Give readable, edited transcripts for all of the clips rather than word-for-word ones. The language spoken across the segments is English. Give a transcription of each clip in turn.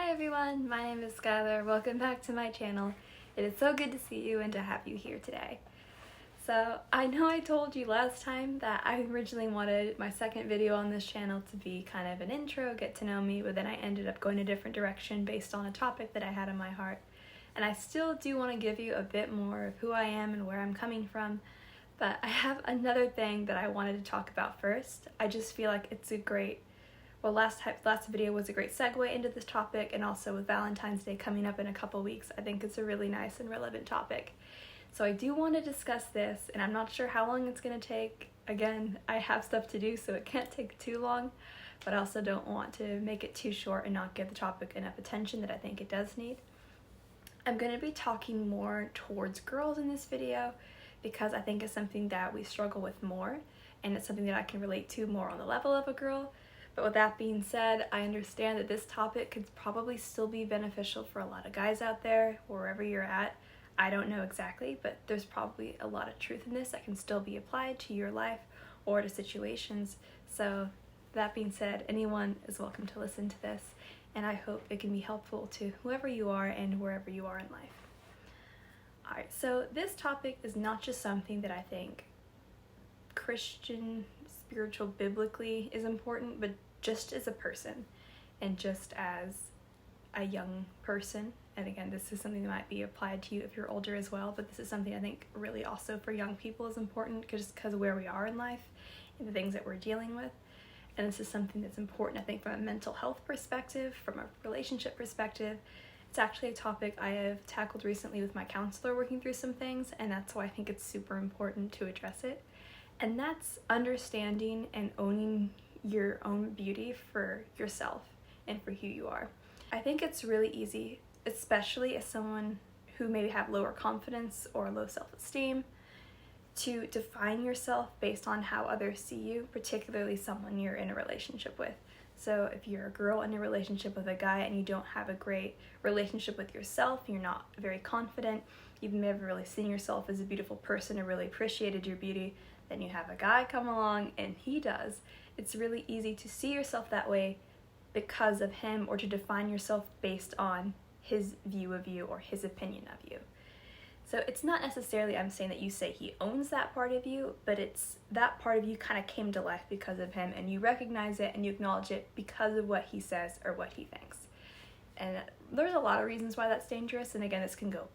Hi everyone, my name is Skylar. Welcome back to my channel. It is so good to see you and to have you here today. So I know I told you last time that I originally wanted my second video on this channel to be kind of an intro, get to know me, but then I ended up going a different direction based on a topic that I had in my heart. And I still do want to give you a bit more of who I am and where I'm coming from, but I have another thing that I wanted to talk about first. I just feel like it's a great last video was a great segue into this topic, and also with Valentine's Day coming up in a couple weeks, I think it's a really nice and relevant topic. So I do want to discuss this, and I'm not sure how long it's going to take. Again, I have stuff to do, so it can't take too long, but I also don't want to make it too short and not give the topic enough attention that I think it does need. I'm going to be talking more towards girls in this video because I think it's something that we struggle with more, and it's something that I can relate to more on the level of a girl. But with that being said, I understand that this topic could probably still be beneficial for a lot of guys out there, wherever you're at. I don't know exactly, but there's probably a lot of truth in this that can still be applied to your life or to situations. So that being said, anyone is welcome to listen to this, and I hope it can be helpful to whoever you are and wherever you are in life. Alright, so this topic is not just something that I think Christian, spiritual, biblically is important, but just as a person and just as a young person. And again, this is something that might be applied to you if you're older as well, but this is something I think really also for young people is important just because of where we are in life and the things that we're dealing with. And this is something that's important, I think, from a mental health perspective, from a relationship perspective. It's actually a topic I have tackled recently with my counselor working through some things, and that's why I think it's super important to address it. And that's understanding and owning your own beauty for yourself and for who you are. I think it's really easy, especially as someone who maybe have lower confidence or low self-esteem, to define yourself based on how others see you, particularly someone you're in a relationship with. So if you're a girl in a relationship with a guy and you don't have a great relationship with yourself, you're not very confident, you've never really seen yourself as a beautiful person or really appreciated your beauty, then you have a guy come along and he does. It's really easy to see yourself that way because of him, or to define yourself based on his view of you or his opinion of you. So it's not necessarily I'm saying that you say he owns that part of you, but it's that part of you kind of came to life because of him, and you recognize it and you acknowledge it because of what he says or what he thinks. And there's a lot of reasons why that's dangerous, and again, this can go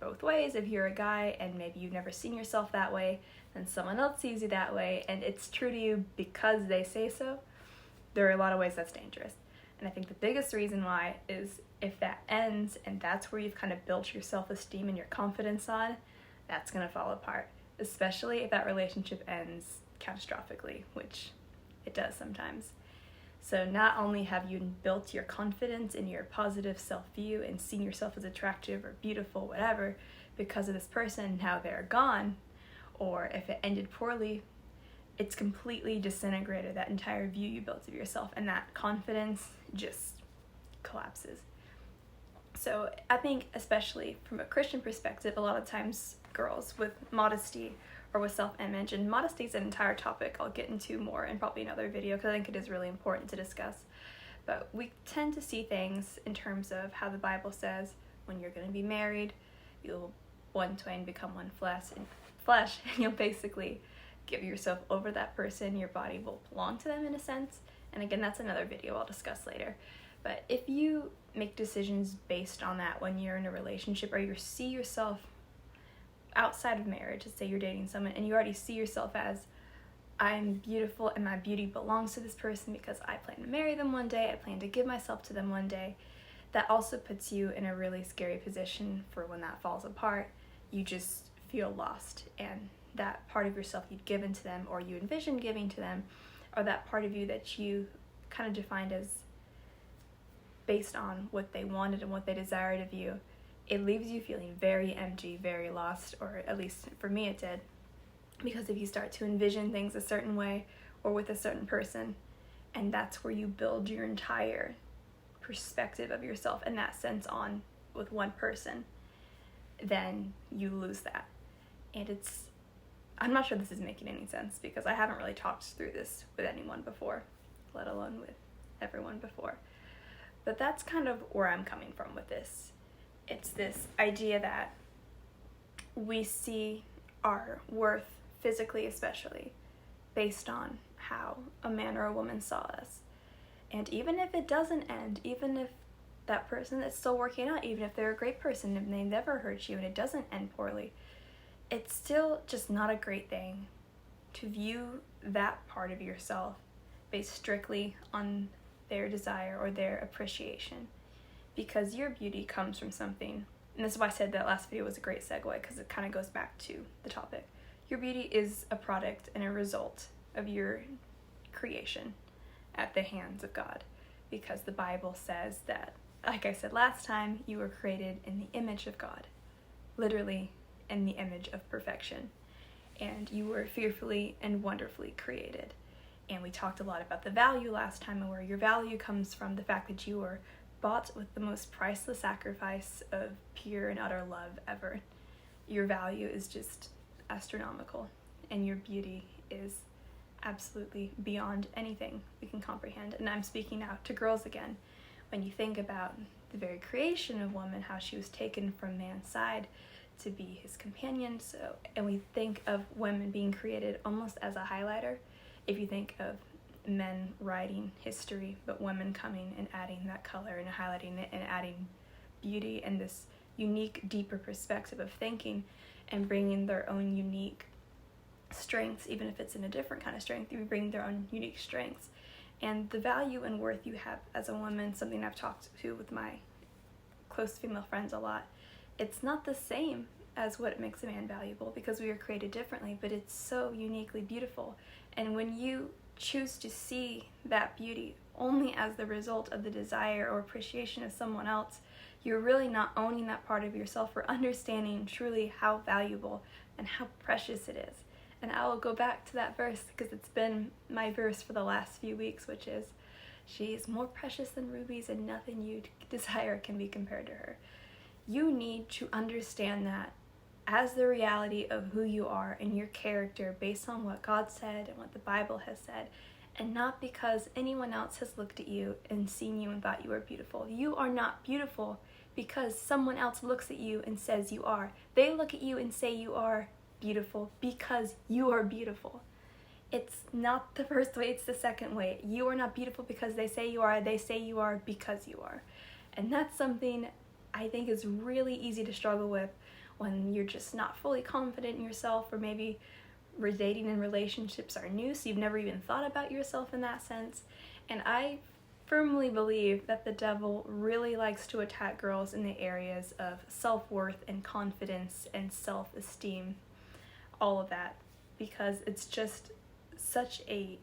both ways. If you're a guy and maybe you've never seen yourself that way, and someone else sees you that way, and it's true to you because they say so, there are a lot of ways that's dangerous. And I think the biggest reason why is if that ends and that's where you've kind of built your self-esteem and your confidence on, that's going to fall apart, especially if that relationship ends catastrophically, which it does sometimes. So not only have you built your confidence in your positive self-view and seen yourself as attractive or beautiful, whatever, because of this person, now they're gone, or if it ended poorly, it's completely disintegrated that entire view you built of yourself, and that confidence just collapses. So I think, especially from a Christian perspective, a lot of times girls with modesty or with self-image, and modesty is an entire topic I'll get into more in probably another video because I think it is really important to discuss, but we tend to see things in terms of how the Bible says when you're going to be married, you'll one twain become one flesh, and you'll basically give yourself over that person. Your body will belong to them in a sense, and again, that's another video I'll discuss later. But if you make decisions based on that when you're in a relationship, or you see yourself outside of marriage, let's say you're dating someone and you already see yourself as, I'm beautiful and my beauty belongs to this person because I plan to marry them one day, I plan to give myself to them one day, that also puts you in a really scary position for when that falls apart. You just feel lost, and that part of yourself you'd given to them, or you envisioned giving to them, or that part of you that you kind of defined as based on what they wanted and what they desired of you, it leaves you feeling very empty, very lost, or at least for me it did. Because if you start to envision things a certain way or with a certain person, and that's where you build your entire perspective of yourself in that sense on with one person, then you lose that. And I'm not sure this is making any sense because I haven't really talked through this with anyone before, let alone with everyone before. But that's kind of where I'm coming from with this. It's this idea that we see our worth, physically especially, based on how a man or a woman saw us. And even if it doesn't end, even if that person is still working out, even if they're a great person and they never hurt you and it doesn't end poorly, it's still just not a great thing to view that part of yourself based strictly on their desire or their appreciation, because your beauty comes from something. And this is why I said that last video was a great segue, because it kind of goes back to the topic. Your beauty is a product and a result of your creation at the hands of God, because the Bible says that, like I said last time, you were created in the image of God, literally in the image of perfection, and you were fearfully and wonderfully created. And we talked a lot about the value last time, and where your value comes from the fact that you were bought with the most priceless sacrifice of pure and utter love ever. Your value is just astronomical, and your beauty is absolutely beyond anything we can comprehend. And I'm speaking now to girls again. When you think about the very creation of woman, how she was taken from man's side to be his companion, and we think of women being created almost as a highlighter. If you think of men writing history, but women coming and adding that color and highlighting it and adding beauty and this unique, deeper perspective of thinking and bringing their own unique strengths, even if it's in a different kind of strength, you bring their own unique strengths. And the value and worth you have as a woman, something I've talked to with my close female friends a lot, it's not the same as what makes a man valuable, because we are created differently, but it's so uniquely beautiful. And when you choose to see that beauty only as the result of the desire or appreciation of someone else, you're really not owning that part of yourself or understanding truly how valuable and how precious it is. And I will go back to that verse because it's been my verse for the last few weeks, which is, she is more precious than rubies, and nothing you desire can be compared to her. You need to understand that as the reality of who you are and your character based on what God said and what the Bible has said, and not because anyone else has looked at you and seen you and thought you were beautiful. You are not beautiful because someone else looks at you and says you are. They look at you and say you are beautiful because you are beautiful. It's not the first way, it's the second way. You are not beautiful because they say you are because you are. And that's something I think is really easy to struggle with when you're just not fully confident in yourself, or maybe dating and relationships are new, so you've never even thought about yourself in that sense. And I firmly believe that the devil really likes to attack girls in the areas of self-worth and confidence and self-esteem, all of that, because it's just such a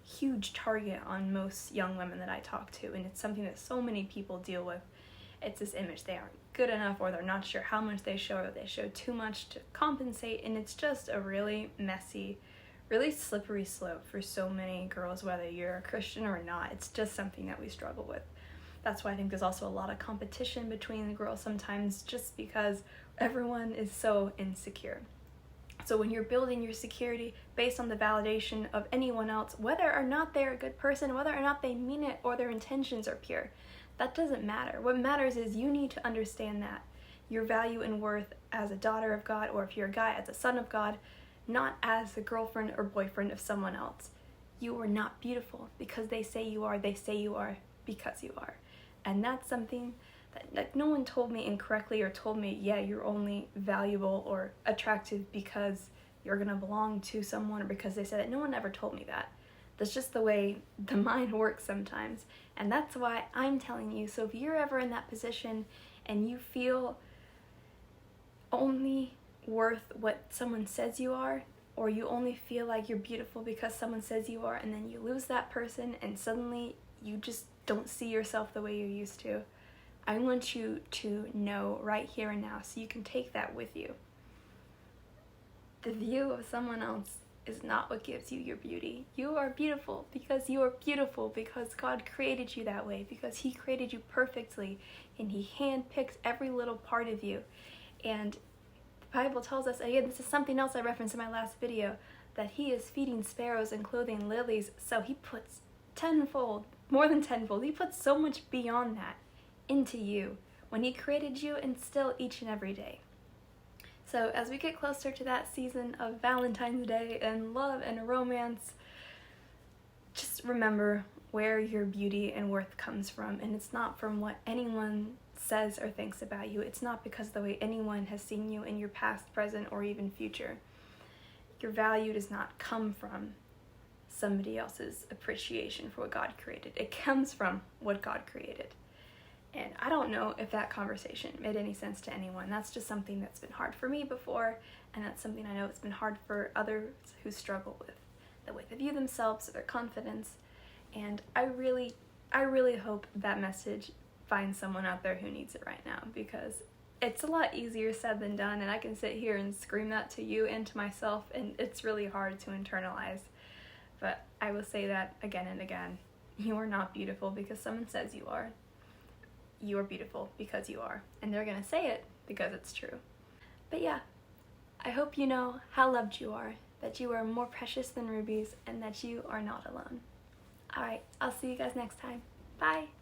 huge target on most young women that I talk to, and it's something that so many people deal with. It's this image they aren't good enough, or they're not sure how much they show, or they show too much to compensate, and it's just a really messy, really slippery slope for so many girls, whether you're a Christian or not. It's just something that we struggle with. That's why I think there's also a lot of competition between the girls sometimes, just because everyone is so insecure. So when you're building your security based on the validation of anyone else, whether or not they're a good person, whether or not they mean it or their intentions are pure, that doesn't matter. What matters is you need to understand that your value and worth as a daughter of God, or if you're a guy, as a son of God, not as a girlfriend or boyfriend of someone else. You are not beautiful because they say you are because you are. And that's something that no one told me incorrectly, or told me, yeah, you're only valuable or attractive because you're gonna belong to someone, or because they said it. No one ever told me that. That's just the way the mind works sometimes. And that's why I'm telling you. So if you're ever in that position and you feel only worth what someone says you are, or you only feel like you're beautiful because someone says you are, and then you lose that person and suddenly you just don't see yourself the way you used to, I want you to know right here and now, so you can take that with you. The view of someone else is not what gives you your beauty. You are beautiful because God created you that way, because He created you perfectly, and He handpicked every little part of you. And the Bible tells us, again, this is something else I referenced in my last video, that He is feeding sparrows and clothing lilies, so He puts tenfold more than tenfold. He put so much beyond that into you when he created you, and still each and every day. So as we get closer to that season of Valentine's Day and love and romance, just remember where your beauty and worth comes from, and it's not from what anyone says or thinks about you. It's not because of the way anyone has seen you in your past, present, or even future. Your value does not come from somebody else's appreciation for what God created. It comes from what God created. And I don't know if that conversation made any sense to anyone. That's just something that's been hard for me before, and that's something I know it's been hard for others who struggle with the way they view themselves, their confidence. And I really hope that message finds someone out there who needs it right now, because it's a lot easier said than done, and I can sit here and scream that to you and to myself, and it's really hard to internalize. But I will say that again and again. You are not beautiful because someone says you are. You are beautiful because you are. And they're gonna say it because it's true. But yeah, I hope you know how loved you are, that you are more precious than rubies, and that you are not alone. Alright, I'll see you guys next time. Bye!